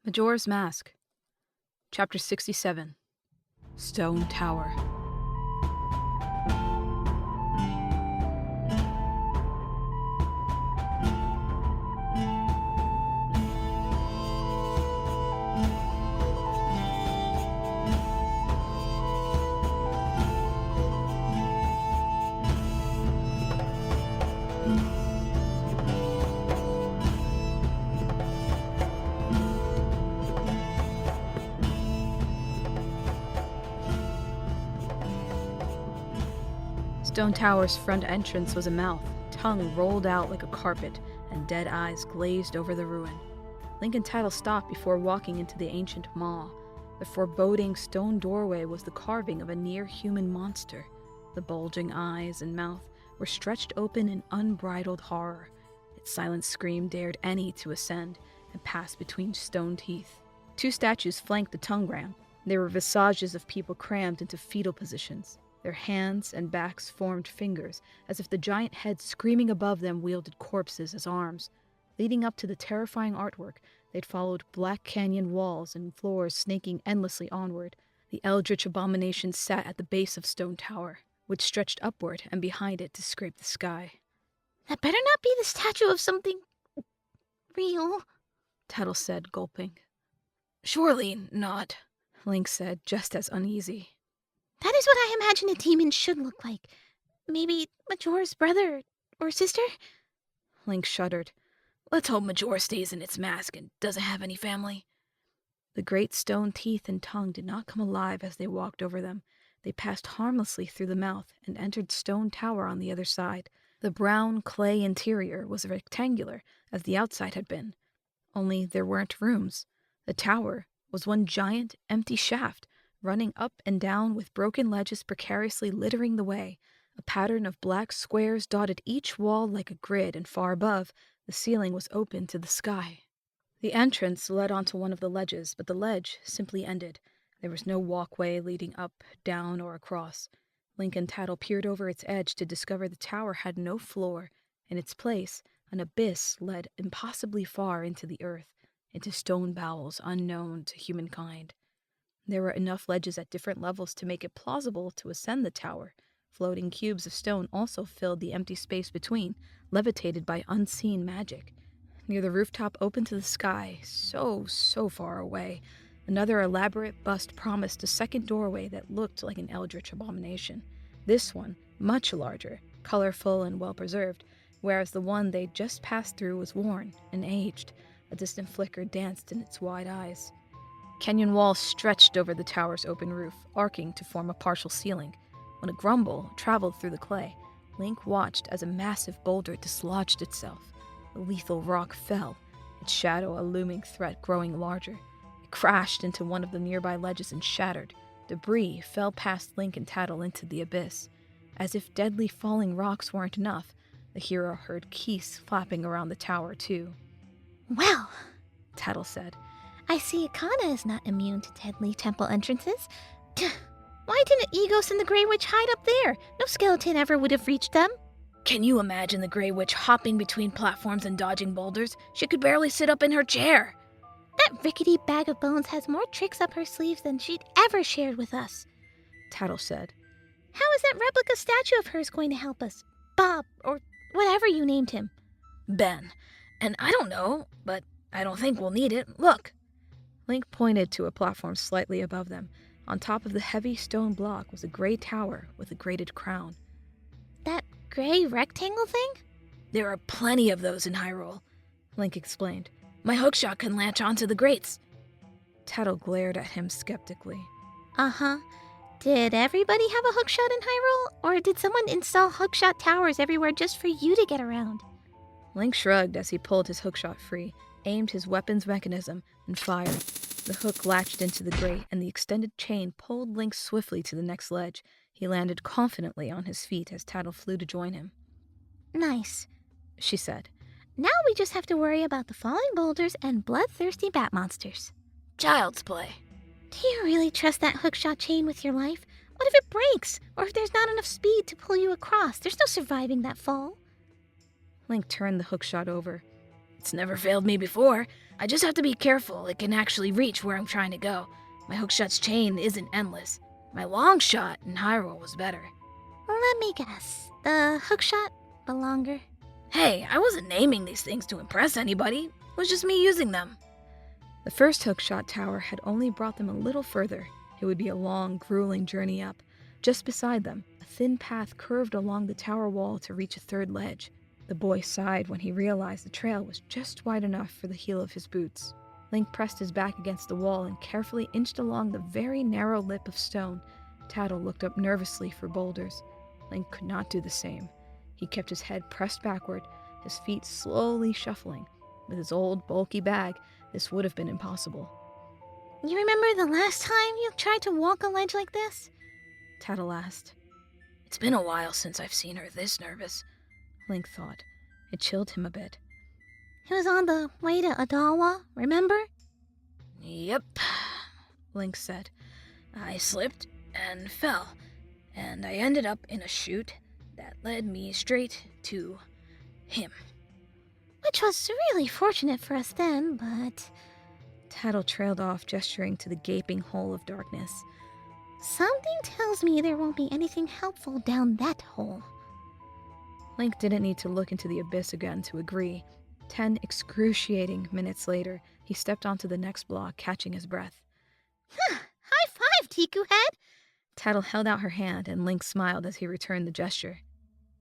Majora's Mask, Chapter 67, Stone Tower. Stone Tower's front entrance was a mouth, tongue rolled out like a carpet, and dead eyes glazed over the ruin. Link and Tattle stopped before walking into the ancient maw. The foreboding stone doorway was the carving of a near-human monster. The bulging eyes and mouth were stretched open in unbridled horror. Its silent scream dared any to ascend and pass between stone teeth. Two statues flanked the tongue ramp. They were visages of people crammed into fetal positions. Their hands and backs formed fingers, as if the giant head screaming above them wielded corpses as arms. Leading up to the terrifying artwork, they'd followed black canyon walls and floors snaking endlessly onward. The eldritch abomination sat at the base of Stone Tower, which stretched upward and behind it to scrape the sky. That better not be the statue of something real, Tattle said, gulping. Surely not, Link said, just as uneasy. That is what I imagine a demon should look like. Maybe Majora's brother or sister? Link shuddered. Let's hope Majora stays in its mask and doesn't have any family. The great stone teeth and tongue did not come alive as they walked over them. They passed harmlessly through the mouth and entered Stone Tower on the other side. The brown clay interior was rectangular, as the outside had been. Only there weren't rooms. The tower was one giant, empty shaft, running up and down with broken ledges precariously littering the way. A pattern of black squares dotted each wall like a grid, and far above, the ceiling was open to the sky. The entrance led onto one of the ledges, but the ledge simply ended. There was no walkway leading up, down, or across. Link and Tattle peered over its edge to discover the tower had no floor. In its place, an abyss led impossibly far into the earth, into stone bowels unknown to humankind. There were enough ledges at different levels to make it plausible to ascend the tower. Floating cubes of stone also filled the empty space between, levitated by unseen magic. Near the rooftop open to the sky, so far away, another elaborate bust promised a second doorway that looked like an eldritch abomination. This one, much larger, colorful and well-preserved, whereas the one they'd just passed through was worn and aged. A distant flicker danced in its wide eyes. Canyon walls stretched over the tower's open roof, arcing to form a partial ceiling. When a grumble traveled through the clay, Link watched as a massive boulder dislodged itself. The lethal rock fell, its shadow a looming threat growing larger. It crashed into one of the nearby ledges and shattered. Debris fell past Link and Tattle into the abyss. As if deadly falling rocks weren't enough, the hero heard geese flapping around the tower too. Well, Tattle said. I see Akana is not immune to deadly temple entrances. Why didn't Egos and the Grey Witch hide up there? No skeleton ever would have reached them. Can you imagine the Grey Witch hopping between platforms and dodging boulders? She could barely sit up in her chair. That rickety bag of bones has more tricks up her sleeves than she'd ever shared with us, Tattle said. How is that replica statue of hers going to help us? Bob, or whatever you named him. Ben. And I don't know, but I don't think we'll need it. Look. Link pointed to a platform slightly above them. On top of the heavy stone block was a gray tower with a grated crown. That gray rectangle thing? There are plenty of those in Hyrule, Link explained. My hookshot can latch onto the grates. Tattle glared at him skeptically. Uh-huh. Did everybody have a hookshot in Hyrule? Or did someone install hookshot towers everywhere just for you to get around? Link shrugged as he pulled his hookshot free, aimed his weapon's mechanism, and fired. The hook latched into the grate, and the extended chain pulled Link swiftly to the next ledge. He landed confidently on his feet as Tattle flew to join him. Nice, she said. Now we just have to worry about the falling boulders and bloodthirsty bat monsters. Child's play. Do you really trust that hookshot chain with your life? What if it breaks? Or if there's not enough speed to pull you across? There's no surviving that fall. Link turned the hookshot over. It's never failed me before. I just have to be careful it can actually reach where I'm trying to go. My hookshot's chain isn't endless. My long shot in Hyrule was better. Let me guess. The hookshot, but longer. Hey, I wasn't naming these things to impress anybody. It was just me using them. The first hookshot tower had only brought them a little further. It would be a long, grueling journey up. Just beside them, a thin path curved along the tower wall to reach a third ledge. The boy sighed when he realized the trail was just wide enough for the heel of his boots. Link pressed his back against the wall and carefully inched along the very narrow lip of stone. Tattle looked up nervously for boulders. Link could not do the same. He kept his head pressed backward, his feet slowly shuffling. With his old, bulky bag, this would have been impossible. You remember the last time you tried to walk a ledge like this? Tattle asked. It's been a while since I've seen her this nervous, Link thought. It chilled him a bit. It was on the way to Adawa, remember? Yep, Link said. I slipped and fell, and I ended up in a chute that led me straight to him. Which was really fortunate for us then, but... Tattle trailed off, gesturing to the gaping hole of darkness. Something tells me there won't be anything helpful down that hole. Link didn't need to look into the abyss again to agree. 10 excruciating minutes later, he stepped onto the next block, catching his breath. High five, Tiku Head! Tattle held out her hand, and Link smiled as he returned the gesture.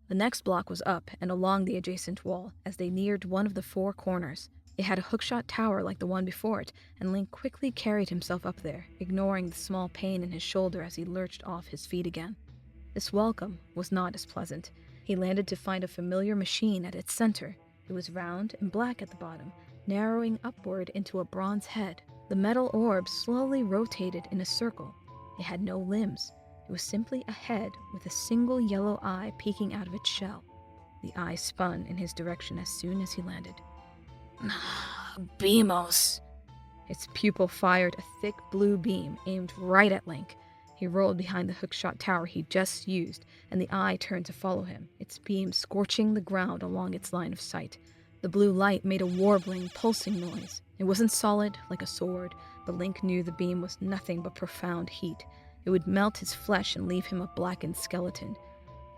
The next block was up and along the adjacent wall as they neared one of the 4 corners. It had a hookshot tower like the one before it, and Link quickly carried himself up there, ignoring the small pain in his shoulder as he lurched off his feet again. This welcome was not as pleasant. He landed to find a familiar machine at its center. It was round and black at the bottom, narrowing upward into a bronze head. The metal orb slowly rotated in a circle. It had no limbs. It was simply a head with a single yellow eye peeking out of its shell. The eye spun in his direction as soon as he landed. Beamos. Its pupil fired a thick blue beam aimed right at Link. He rolled behind the hookshot tower he just used, and the eye turned to follow him, its beam scorching the ground along its line of sight. The blue light made a warbling, pulsing noise. It wasn't solid, like a sword, but Link knew the beam was nothing but profound heat. It would melt his flesh and leave him a blackened skeleton.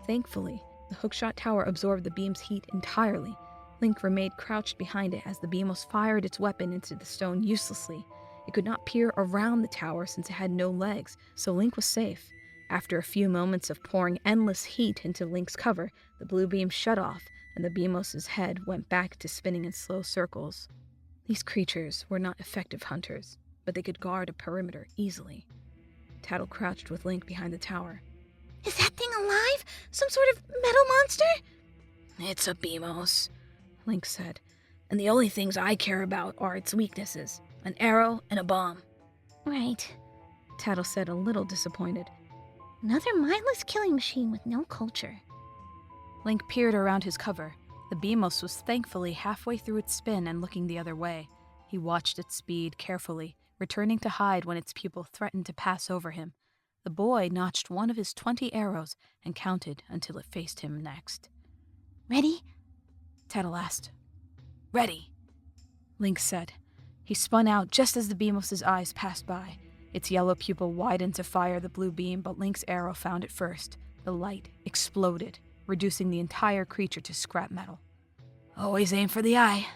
Thankfully, the hookshot tower absorbed the beam's heat entirely. Link remained crouched behind it as the Beamos fired its weapon into the stone uselessly. It could not peer around the tower since it had no legs, so Link was safe. After a few moments of pouring endless heat into Link's cover, the blue beam shut off, and the Beamos' head went back to spinning in slow circles. These creatures were not effective hunters, but they could guard a perimeter easily. Tattle crouched with Link behind the tower. Is that thing alive? Some sort of metal monster? It's a Beamos, Link said. And the only things I care about are its weaknesses. An arrow and a bomb. Right. Tattle said, a little disappointed. Another mindless killing machine with no culture. Link peered around his cover. The Beamos was thankfully halfway through its spin and looking the other way. He watched its speed carefully, returning to hide when its pupil threatened to pass over him. The boy notched one of his 20 arrows and counted until it faced him next. Ready? Tattle asked. Ready, Link said. He spun out just as the Beamos' eyes passed by. Its yellow pupil widened to fire the blue beam, but Link's arrow found it first. The light exploded, reducing the entire creature to scrap metal. Always aim for the eye,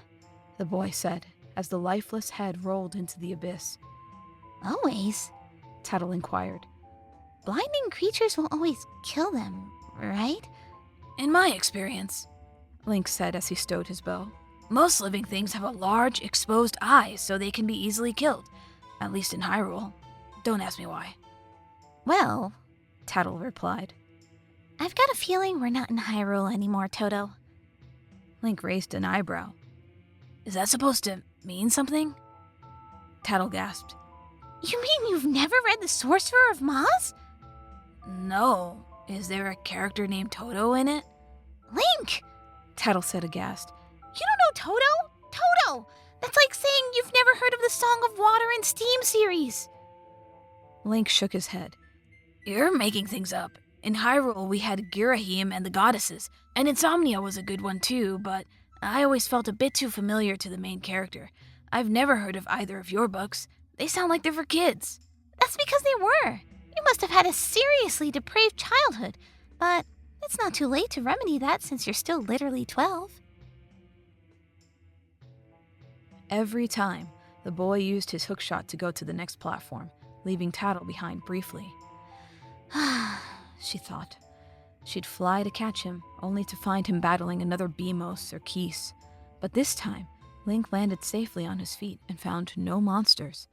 the boy said, as the lifeless head rolled into the abyss. Always? Tattle inquired. Blinding creatures will always kill them, right? In my experience, Link said as he stowed his bow. Most living things have a large, exposed eye, so they can be easily killed. At least in Hyrule. Don't ask me why. Well, Tattle replied. I've got a feeling we're not in Hyrule anymore, Toto. Link raised an eyebrow. Is that supposed to mean something? Tattle gasped. You mean you've never read The Sorcerer of Maz? No. Is there a character named Toto in it? Link! Tattle said aghast. You don't know Toto? Toto! That's like saying you've never heard of the Song of Water and Steam series. Link shook his head. You're making things up. In Hyrule, we had Girahim and the goddesses, and Insomnia was a good one too, but I always felt a bit too familiar to the main character. I've never heard of either of your books. They sound like they're for kids. That's because they were. You must have had a seriously depraved childhood. But it's not too late to remedy that since you're still literally 12. Every time, the boy used his hookshot to go to the next platform, leaving Tattle behind briefly. She thought. She'd fly to catch him, only to find him battling another Beamos or Keese. But this time, Link landed safely on his feet and found no monsters.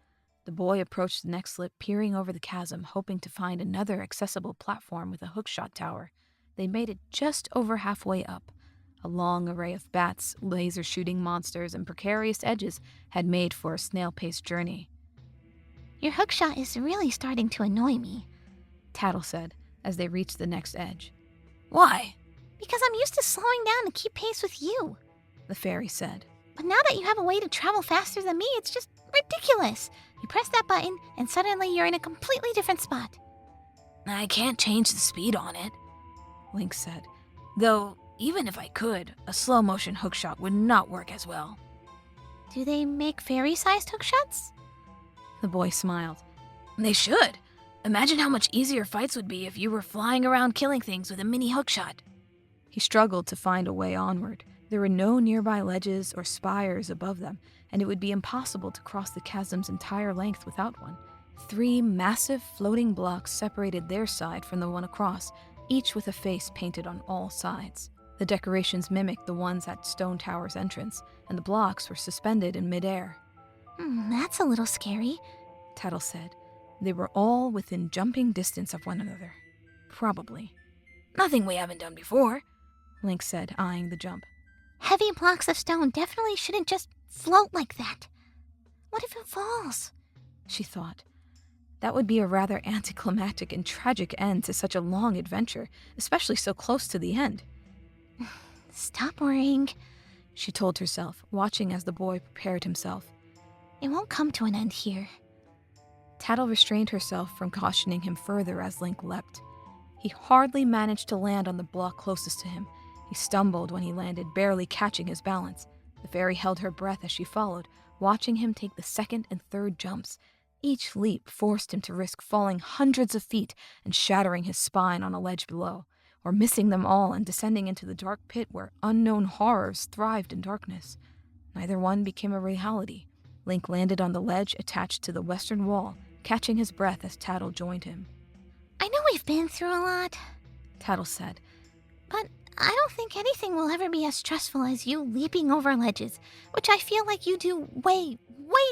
The boy approached the next slip, peering over the chasm, hoping to find another accessible platform with a hookshot tower. They made it just over halfway up. A long array of bats, laser-shooting monsters, and precarious edges had made for a snail-paced journey. Your hookshot is really starting to annoy me, Tattle said, as they reached the next edge. Why? Because I'm used to slowing down to keep pace with you. The fairy said. But now that you have a way to travel faster than me, it's just ridiculous. You press that button, and suddenly you're in a completely different spot. I can't change the speed on it, Link said. Though, even if I could, a slow-motion hookshot would not work as well. Do they make fairy-sized hookshots? The boy smiled. They should. Imagine how much easier fights would be if you were flying around killing things with a mini hookshot. He struggled to find a way onward. There were no nearby ledges or spires above them, and it would be impossible to cross the chasm's entire length without one. 3 massive floating blocks separated their side from the one across, each with a face painted on all sides. The decorations mimicked the ones at Stone Tower's entrance, and the blocks were suspended in midair. That's a little scary, Tattle said. They were all within jumping distance of one another. Probably. Nothing we haven't done before, Link said, eyeing the jump. Heavy blocks of stone definitely shouldn't just float like that. What if it falls? She thought. That would be a rather anticlimactic and tragic end to such a long adventure, especially so close to the end. Stop worrying, she told herself, watching as the boy prepared himself. It won't come to an end here. Tattle restrained herself from cautioning him further as Link leapt. He hardly managed to land on the block closest to him. He stumbled when he landed, barely catching his balance. The fairy held her breath as she followed, watching him take the second and third jumps. Each leap forced him to risk falling hundreds of feet and shattering his spine on a ledge below, or missing them all and descending into the dark pit where unknown horrors thrived in darkness. Neither one became a reality. Link landed on the ledge attached to the western wall, catching his breath as Tattle joined him. I know we've been through a lot, Tattle said. But I don't think anything will ever be as stressful as you leaping over ledges, which I feel like you do way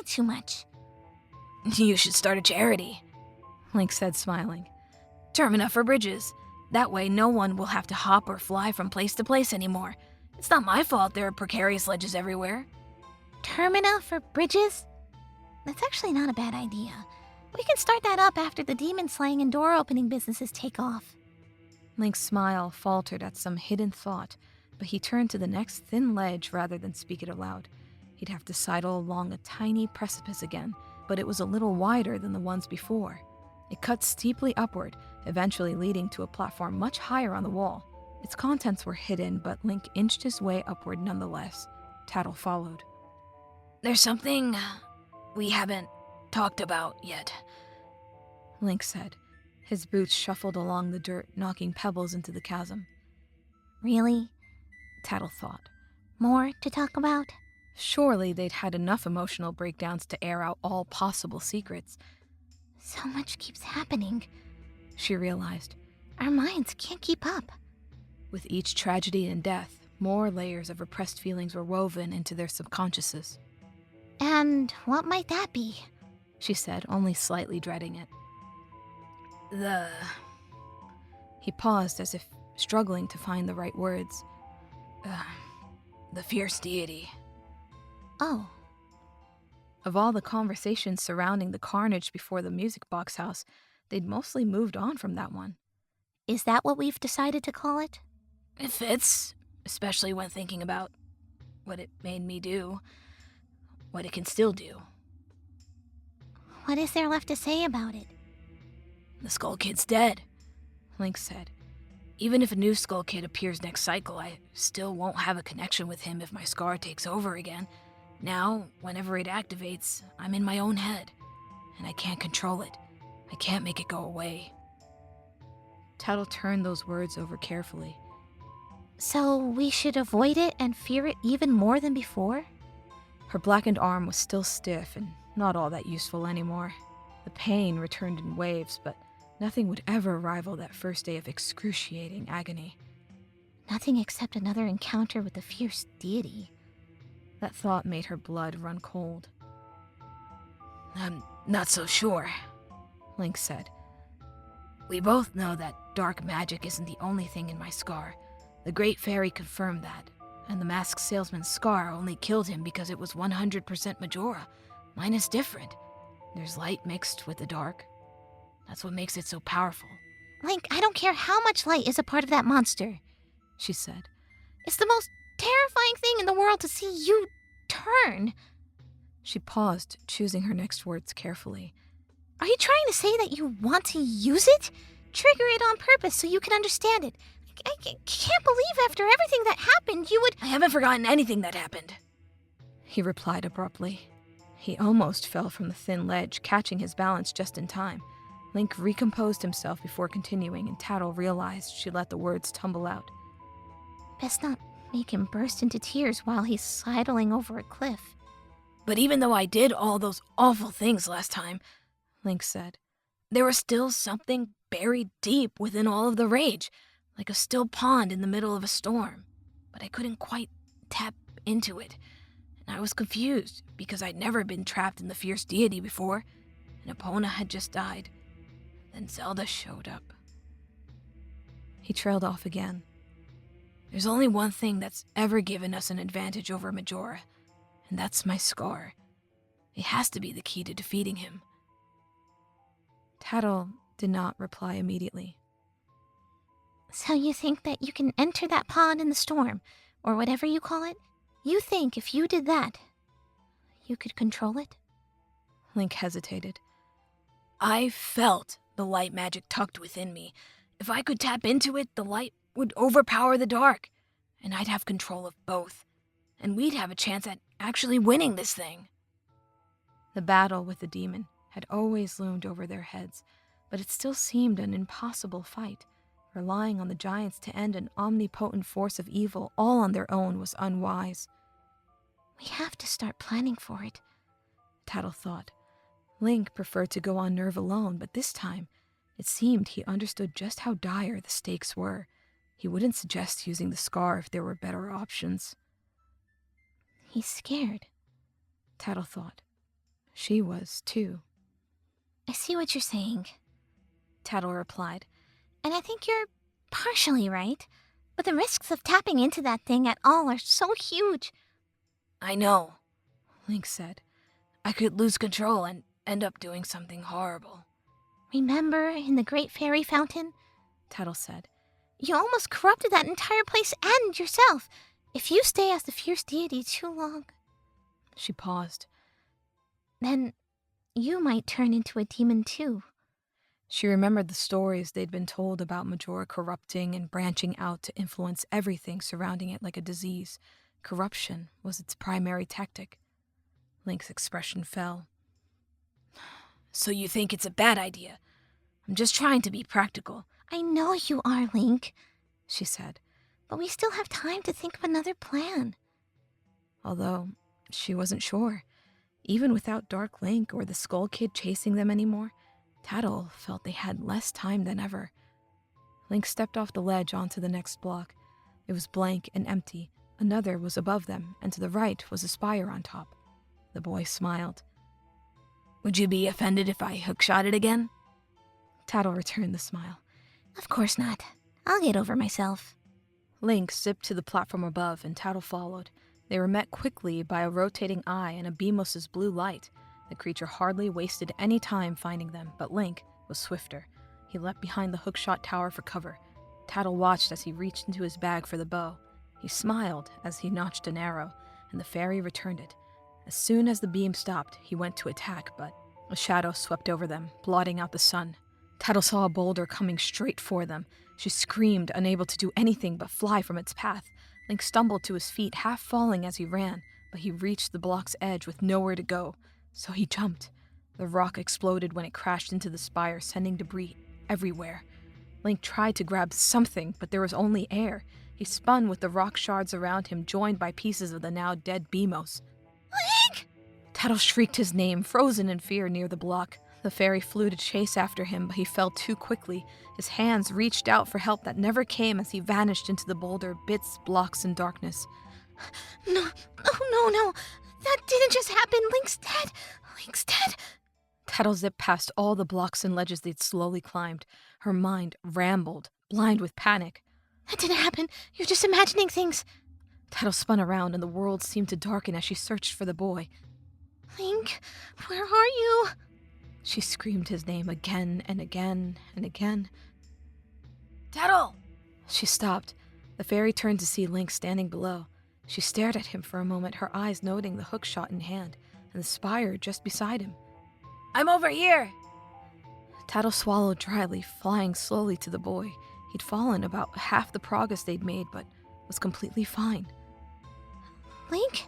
too much. You should start a charity, Link said, smiling. Term enough for bridges. That way no one will have to hop or fly from place to place anymore. It's not my fault there are precarious ledges everywhere. Termina for bridges? That's actually not a bad idea. We can start that up after the demon slaying and door opening businesses take off. Link's smile faltered at some hidden thought, but he turned to the next thin ledge rather than speak it aloud. He'd have to sidle along a tiny precipice again, but it was a little wider than the ones before. It cut steeply upward, eventually leading to a platform much higher on the wall. Its contents were hidden, but Link inched his way upward nonetheless. Tattle followed. There's something we haven't talked about yet, Link said. His boots shuffled along the dirt, knocking pebbles into the chasm. Really? Tattle thought. More to talk about? Surely they'd had enough emotional breakdowns to air out all possible secrets. So much keeps happening, she realized. Our minds can't keep up. With each tragedy and death, more layers of repressed feelings were woven into their subconsciouses. And what might that be? She said, only slightly dreading it. He paused as if struggling to find the right words. The fierce deity. Oh. Of all the conversations surrounding the carnage before the music box house, they'd mostly moved on from that one. Is that what we've decided to call it? It fits, especially when thinking about what it made me do, what it can still do. What is there left to say about it? The Skull Kid's dead, Link said. Even if a new Skull Kid appears next cycle, I still won't have a connection with him if my scar takes over again. Now, whenever it activates, I'm in my own head, and I can't control it. I can't make it go away. Tattle turned those words over carefully. So we should avoid it and fear it even more than before? Her blackened arm was still stiff and not all that useful anymore. The pain returned in waves, but nothing would ever rival that first day of excruciating agony. Nothing except another encounter with the fierce deity. That thought made her blood run cold. I'm not so sure, Link said. We both know that dark magic isn't the only thing in my scar. The Great Fairy confirmed that, and the masked salesman's scar only killed him because it was 100% Majora. Mine is different. There's light mixed with the dark. That's what makes it so powerful. Link, I don't care how much light is a part of that monster, she said. It's the most terrifying thing in the world to see you turn. She paused, choosing her next words carefully. Are you trying to say that you want to use it? Trigger it on purpose so you can understand it. I can't believe after everything that happened you would... I haven't forgotten anything that happened, he replied abruptly. He almost fell from the thin ledge, catching his balance just in time. Link recomposed himself before continuing, and Tattle realized she let the words tumble out. Best not make him burst into tears while he's sidling over a cliff. But even though I did all those awful things last time, Link said, there was still something buried deep within all of the rage, like a still pond in the middle of a storm. But I couldn't quite tap into it, and I was confused because I'd never been trapped in the fierce deity before, and Epona had just died. Then Zelda showed up. He trailed off again. There's only one thing that's ever given us an advantage over Majora, and that's my scar. It has to be the key to defeating him. Tattle did not reply immediately. So you think that you can enter that pond in the storm, or whatever you call it? You think if you did that, you could control it? Link hesitated. I felt the light magic tucked within me. If I could tap into it, the light would overpower the dark, and I'd have control of both, and we'd have a chance at actually winning this thing. The battle with the demon had always loomed over their heads, but it still seemed an impossible fight. Relying on the giants to end an omnipotent force of evil all on their own was unwise. We have to start planning for it, Tattle thought. Link preferred to go on nerve alone, but this time, it seemed he understood just how dire the stakes were. He wouldn't suggest using the scar if there were better options. He's scared, Tattle thought. She was, too. I see what you're saying, Tattle replied. And I think you're partially right, but the risks of tapping into that thing at all are so huge. I know, Link said. I could lose control and end up doing something horrible. Remember in the Great Fairy Fountain? Tattle said. You almost corrupted that entire place and yourself. If you stay as the fierce deity too long... She paused. Then you might turn into a demon too. She remembered the stories they'd been told about Majora corrupting and branching out to influence everything surrounding it like a disease. Corruption was its primary tactic. Link's expression fell. So you think it's a bad idea? I'm just trying to be practical. I know you are, Link, she said. But we still have time to think of another plan. Although she wasn't sure. Even without Dark Link or the Skull Kid chasing them anymore, Tattle felt they had less time than ever. Link stepped off the ledge onto the next block. It was blank and empty. Another was above them, and to the right was a spire on top. The boy smiled. Would you be offended if I hookshot it again? Tattle returned the smile. Of course not. I'll get over myself. Link zipped to the platform above, and Tattle followed. They were met quickly by a rotating eye and a Beamos' blue light. The creature hardly wasted any time finding them, but Link was swifter. He leapt behind the hookshot tower for cover. Tattle watched as he reached into his bag for the bow. He smiled as he notched an arrow, and the fairy returned it. As soon as the beam stopped, he went to attack, but a shadow swept over them, blotting out the sun. Tattle saw a boulder coming straight for them. She screamed, unable to do anything but fly from its path. Link stumbled to his feet, half falling as he ran, but he reached the block's edge with nowhere to go, so he jumped. The rock exploded when it crashed into the spire, sending debris everywhere. Link tried to grab something, but there was only air. He spun with the rock shards around him, joined by pieces of the now dead Beamos. Link! Tattle shrieked his name, frozen in fear near the block. The fairy flew to chase after him, but he fell too quickly. His hands reached out for help that never came as he vanished into the boulder, bits, blocks, and darkness. No. That didn't just happen. Link's dead. Link's dead. Tattle zipped past all the blocks and ledges they'd slowly climbed. Her mind rambled, blind with panic. That didn't happen. You're just imagining things. Tattle spun around and the world seemed to darken as she searched for the boy. Link, where are you? She screamed his name again and again and again. Tattle! She stopped. The fairy turned to see Link standing below. She stared at him for a moment, her eyes noting the hookshot in hand and the spire just beside him. I'm over here! Tattle swallowed dryly, flying slowly to the boy. He'd fallen about half the progress they'd made, but was completely fine. Link?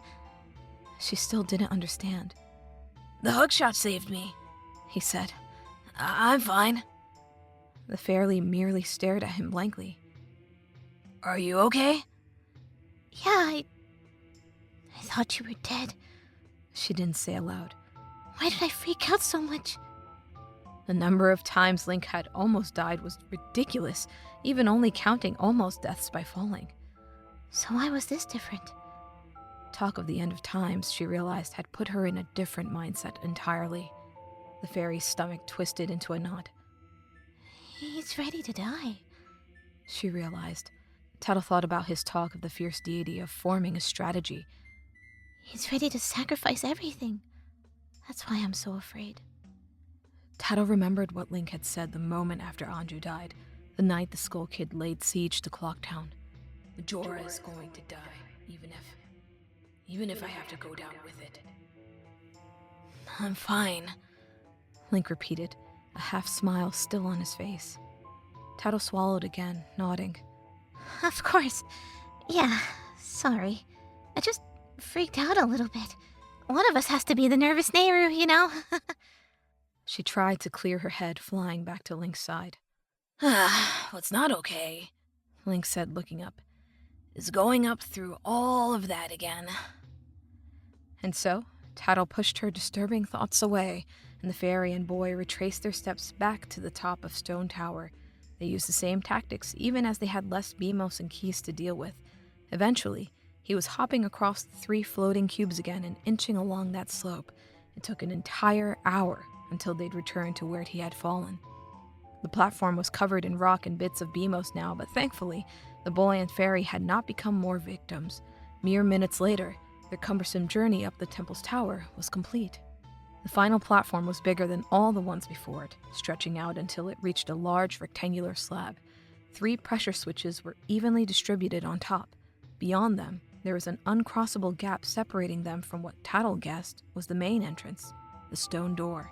She still didn't understand. The hookshot saved me, he said. I'm fine. The fairy merely stared at him blankly. Are you okay? Yeah, I thought you were dead. She didn't say aloud. Why did I freak out so much? The number of times Link had almost died was ridiculous, even only counting almost deaths by falling. So why was this different? Talk of the end of times, she realized, had put her in a different mindset entirely. The fairy's stomach twisted into a knot. He's ready to die, she realized. Tattle thought about his talk of the fierce deity, of forming a strategy. He's ready to sacrifice everything. That's why I'm so afraid. Tattle remembered what Link had said the moment after Anju died, the night the Skull Kid laid siege to Clocktown. Majora is going to die, even if I have to go down with it. I'm fine, Link repeated, a half smile still on his face. Tattle swallowed again, nodding. Of course. Yeah, sorry. I just freaked out a little bit. One of us has to be the nervous Nehru, you know? She tried to clear her head, flying back to Link's side. What's not okay, Link said, looking up, is going up through all of that again. And so, Tattle pushed her disturbing thoughts away, and the fairy and boy retraced their steps back to the top of Stone Tower. They used the same tactics, even as they had less Beamos and keys to deal with. Eventually, he was hopping across the 3 floating cubes again and inching along that slope. It took an entire hour until they'd returned to where he had fallen. The platform was covered in rock and bits of Beamos now, but thankfully, the boy and fairy had not become more victims. Mere minutes later, their cumbersome journey up the temple's tower was complete. The final platform was bigger than all the ones before it, stretching out until it reached a large rectangular slab. 3 pressure switches were evenly distributed on top. Beyond them, there was an uncrossable gap separating them from what Tattle guessed was the main entrance, the stone door.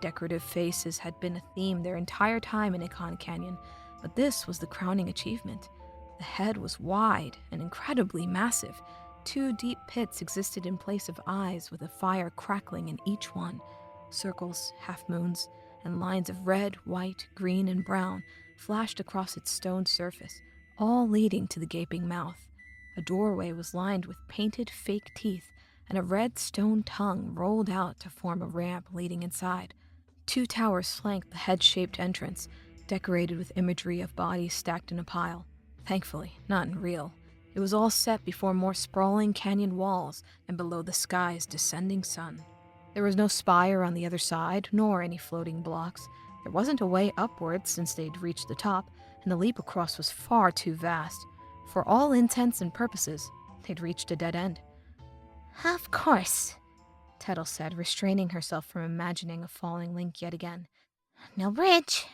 Decorative faces had been a theme their entire time in Ikon Canyon, but this was the crowning achievement. The head was wide and incredibly massive. 2 deep pits existed in place of eyes, with a fire crackling in each one. Circles, half-moons, and lines of red, white, green, and brown flashed across its stone surface, all leading to the gaping mouth. A doorway was lined with painted fake teeth, and a red stone tongue rolled out to form a ramp leading inside. 2 towers flanked the head-shaped entrance, decorated with imagery of bodies stacked in a pile. Thankfully, not in real. It was all set before more sprawling canyon walls and below the sky's descending sun. There was no spire on the other side, nor any floating blocks. There wasn't a way upwards since they'd reached the top, and the leap across was far too vast. For all intents and purposes, they'd reached a dead end. Of course, Tettle said, restraining herself from imagining a falling Link yet again. No bridge.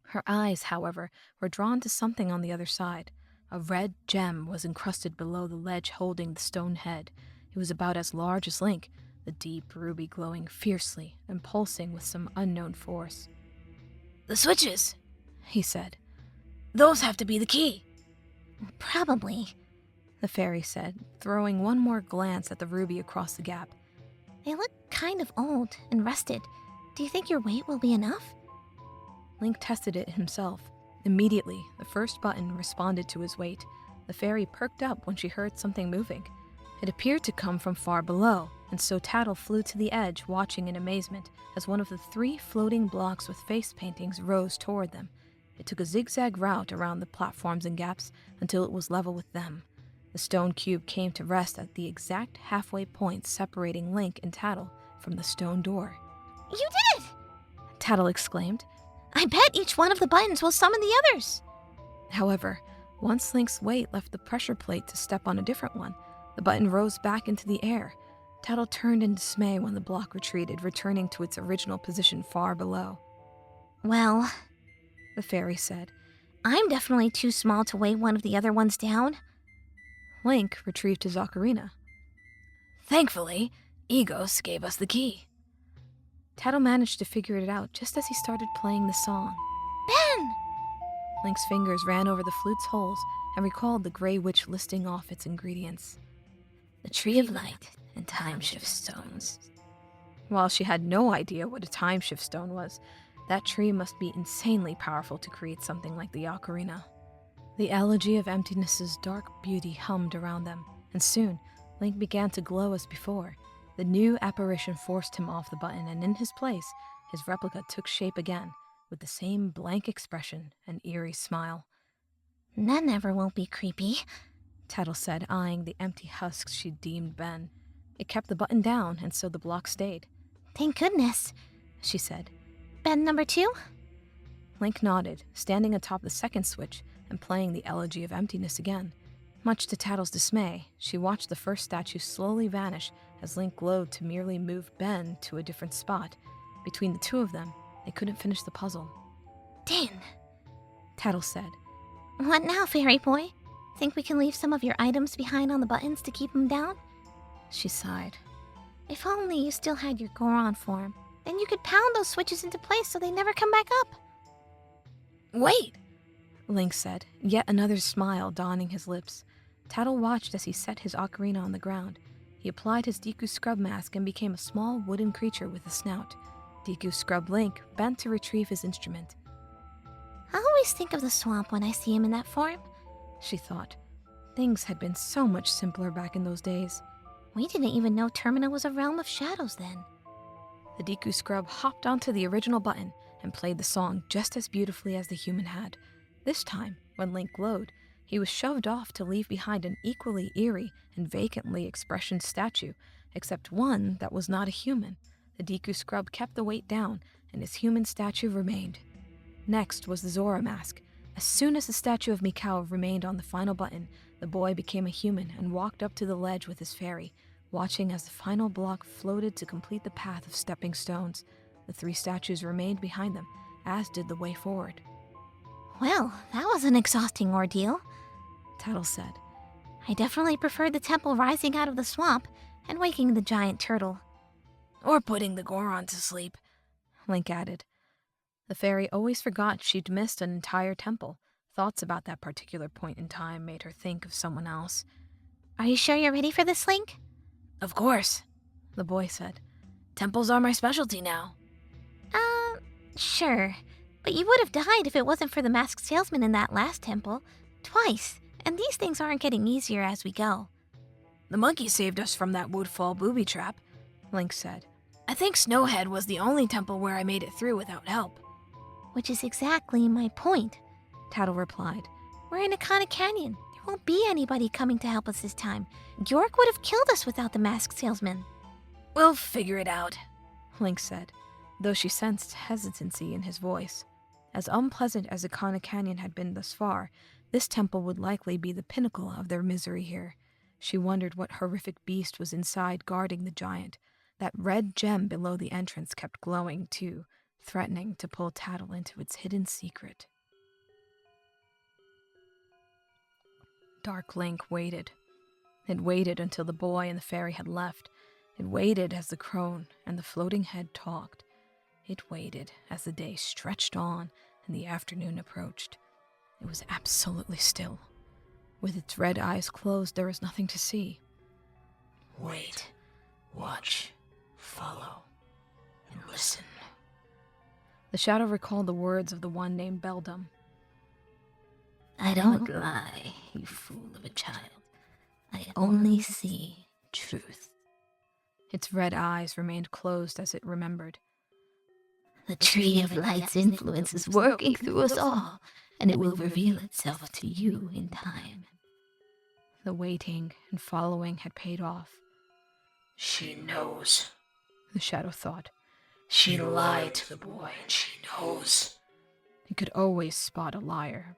Her eyes, however, were drawn to something on the other side. A red gem was encrusted below the ledge holding the stone head. It was about as large as Link, the deep ruby glowing fiercely and pulsing with some unknown force. The switches, he said. Those have to be the key. Probably. the fairy said, throwing one more glance at the ruby across the gap. They look kind of old and rusted. Do you think your weight will be enough? Link tested it himself. Immediately, the first button responded to his weight. The fairy perked up when she heard something moving. It appeared to come from far below, and so Tattle flew to the edge, watching in amazement as one of the 3 floating blocks with face paintings rose toward them. It took a zigzag route around the platforms and gaps until it was level with them. The stone cube came to rest at the exact halfway point separating Link and Tattle from the stone door. You did it! Tattle exclaimed. I bet each one of the buttons will summon the others. However, once Link's weight left the pressure plate to step on a different one, the button rose back into the air. Tattle turned in dismay when the block retreated, returning to its original position far below. Well, the fairy said, I'm definitely too small to weigh one of the other ones down. Link retrieved his ocarina. Thankfully, Egos gave us the key. Tattle managed to figure it out just as he started playing the song. Ben! Link's fingers ran over the flute's holes and recalled the Grey Witch listing off its ingredients. The Tree of Light and Time Shift Stones. While she had no idea what a time shift stone was, that tree must be insanely powerful to create something like the ocarina. The elegy of emptiness's dark beauty hummed around them, and soon Link began to glow as before. The new apparition forced him off the button, and in his place, his replica took shape again, with the same blank expression and eerie smile. That never won't be creepy, Tattle said, eyeing the empty husks she deemed Ben. It kept the button down, and so the block stayed. Thank goodness, she said. Ben number 2? Link nodded, standing atop the second switch and playing the Elegy of Emptiness again. Much to Tattle's dismay, she watched the first statue slowly vanish as Link glowed to merely move Ben to a different spot. Between the two of them, they couldn't finish the puzzle. Dan, Tattle said. What now, fairy boy? Think we can leave some of your items behind on the buttons to keep them down? She sighed. If only you still had your Goron form. Then you could pound those switches into place so they never come back up. Wait, Link said, yet another smile dawning his lips. Tattle watched as he set his ocarina on the ground. He applied his Deku Scrub mask and became a small wooden creature with a snout. Deku scrubbed Link, bent to retrieve his instrument. I always think of the swamp when I see him in that form, she thought. Things had been so much simpler back in those days. We didn't even know Termina was a realm of shadows then. The Deku Scrub hopped onto the original button and played the song just as beautifully as the human had. This time, when Link glowed, he was shoved off to leave behind an equally eerie and vacantly expressioned statue, except one that was not a human. The Deku Scrub kept the weight down, and his human statue remained. Next was the Zora mask. As soon as the statue of Mikau remained on the final button, the boy became a human and walked up to the ledge with his fairy, watching as the final block floated to complete the path of stepping stones. The 3 statues remained behind them, as did the way forward. Well, that was an exhausting ordeal, Tattle said. I definitely preferred the temple rising out of the swamp and waking the giant turtle. Or putting the Goron to sleep, Link added. The fairy always forgot she'd missed an entire temple. Thoughts about that particular point in time made her think of someone else. Are you sure you're ready for this, Link? Of course, the boy said. Temples are my specialty now. Sure. But you would have died if it wasn't for the masked salesman in that last temple. Twice. And these things aren't getting easier as we go. The monkey saved us from that woodfall booby trap, Link said. I think Snowhead was the only temple where I made it through without help. Which is exactly my point, Tattle replied. We're in Akana Canyon. There won't be anybody coming to help us this time. York would have killed us without the masked salesman. We'll figure it out, Link said, though she sensed hesitancy in his voice. As unpleasant as Akana Canyon had been thus far, this temple would likely be the pinnacle of their misery here. She wondered what horrific beast was inside guarding the giant. That red gem below the entrance kept glowing, too, threatening to pull Tattle into its hidden secret. Dark Link waited. It waited until the boy and the fairy had left. It waited as the crone and the floating head talked. It waited as the day stretched on and the afternoon approached. It was absolutely still. With its red eyes closed, there was nothing to see. Wait, watch, follow, and listen. The shadow recalled the words of the one named Beldam. I don't lie, you fool of a child. I only see truth. Its red eyes remained closed as it remembered. The tree of light's influence is working through us all, and it will reveal itself to you in time. The waiting and following had paid off. She knows, the shadow thought. She lied to the boy, and she knows. He could always spot a liar.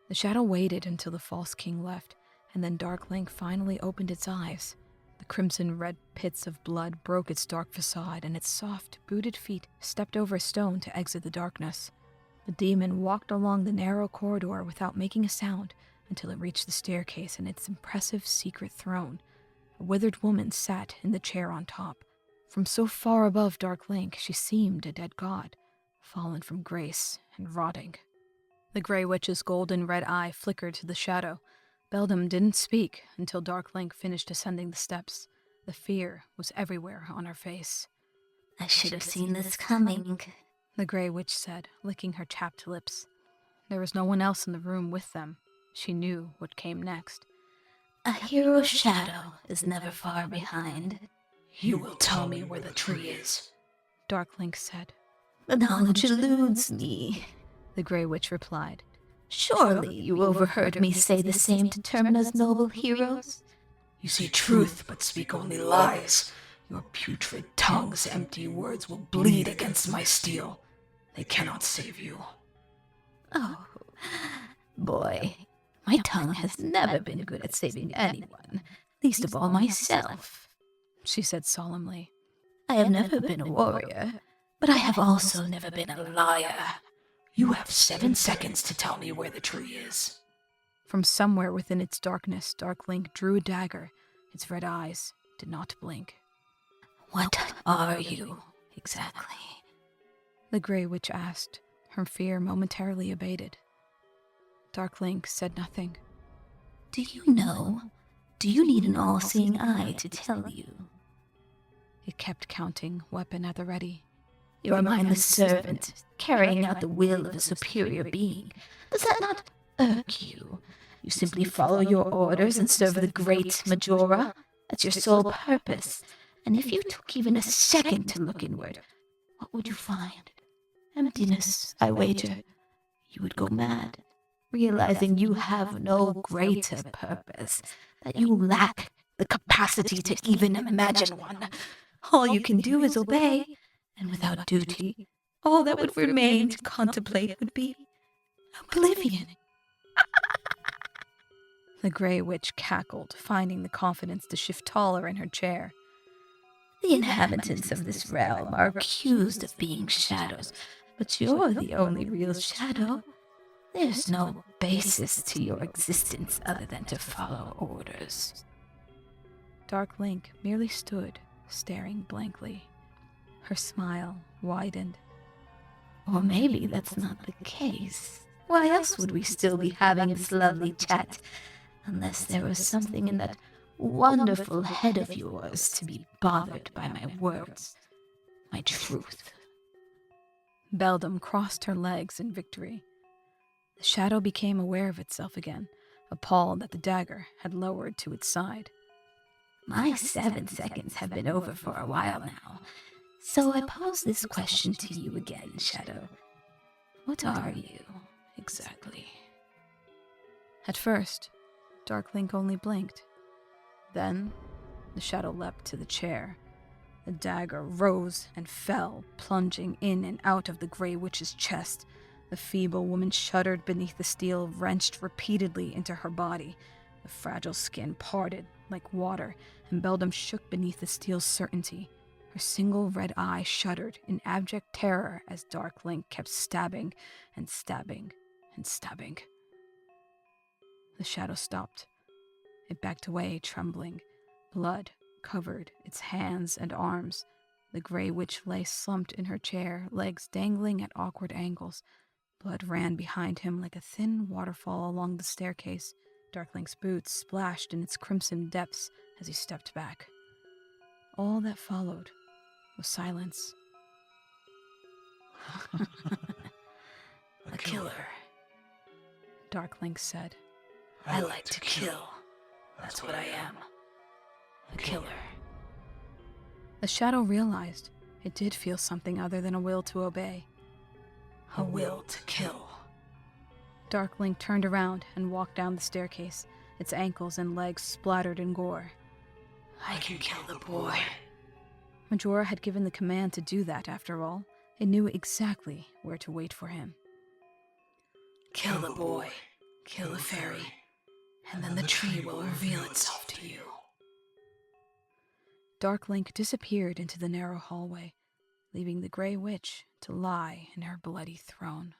The shadow waited until the false king left, and then Dark Link finally opened its eyes. The crimson-red pits of blood broke its dark facade, and its soft, booted feet stepped over a stone to exit the darkness. The demon walked along the narrow corridor without making a sound until it reached the staircase and its impressive secret throne. A withered woman sat in the chair on top. From so far above Dark Link, she seemed a dead god, fallen from grace and rotting. The Grey Witch's golden red eye flickered to the shadow. Beldam didn't speak until Dark Link finished ascending the steps. The fear was everywhere on her face. I should have seen this coming, the Grey Witch said, licking her chapped lips. There was no one else in the room with them. She knew what came next. A hero's shadow is never far behind. You will tell me where the tree is, Dark Link said. The knowledge eludes me, the Grey Witch replied. Surely you overheard me say the same to Termina's noble heroes? You see truth, but speak only lies. Your putrid tongue's empty words will bleed against my steel. They cannot save you. Oh, boy, my tongue has never been good at saving anyone, least of all myself, she said solemnly. I have never been a warrior, but I have also never been a liar. You have 7 seconds to tell me where the tree is. From somewhere within its darkness, Dark Link drew a dagger. Its red eyes did not blink. What are you, exactly? The Grey Witch asked, her fear momentarily abated. Dark Link said nothing. Do you know? Do you need an all-seeing eye to tell you? It kept counting, weapon at the ready. You are a mindless servant, carrying out the will of a superior being. Does that not irk you? You simply follow your orders and serve the great Majora. That's your sole purpose. And if you took even a second to look inward, what would you find? Emptiness, I wager. You would go mad, realizing you have no greater purpose, that you lack the capacity to even imagine one. All you can do is obey, and without duty, all that would remain to contemplate would be oblivion. The Grey Witch cackled, finding the confidence to shift taller in her chair. The inhabitants of this realm are accused of being shadows, but you're the only real shadow. There's no basis to your existence other than to follow orders. Dark Link merely stood, staring blankly. Her smile widened. Or maybe that's not the case. Why else would we still be having this lovely chat? Unless there was something in that wonderful head of yours to be bothered by my words, my truth. Beldam crossed her legs in victory. The shadow became aware of itself again, appalled that the dagger had lowered to its side. My 7 seconds have been over for a while now, so I pose this question to you again, Shadow. What are you, exactly? At first, Dark Link only blinked. Then, the shadow leapt to the chair. The dagger rose and fell, plunging in and out of the Grey Witch's chest. The feeble woman shuddered beneath the steel, wrenched repeatedly into her body. The fragile skin parted like water, and Beldam shook beneath the steel's certainty. Her single red eye shuddered in abject terror as Dark Link kept stabbing and stabbing and stabbing. The shadow stopped. It backed away, trembling. Blood covered its hands and arms. The Grey Witch lay slumped in her chair, legs dangling at awkward angles. Blood ran behind him like a thin waterfall along the staircase. Darklink's boots splashed in its crimson depths as he stepped back. All that followed was silence. A killer, Darklink said. I like to kill. That's what I am. A killer. The shadow realized it did feel something other than a will to obey. A will to kill. Darklink turned around and walked down the staircase, its ankles and legs splattered in gore. I can kill the boy. Majora had given the command to do that, after all. It knew exactly where to wait for him. Kill the boy, kill the fairy, and then the tree will reveal itself to you. Darklink disappeared into the narrow hallway, leaving the Grey Witch to lie in her bloody throne.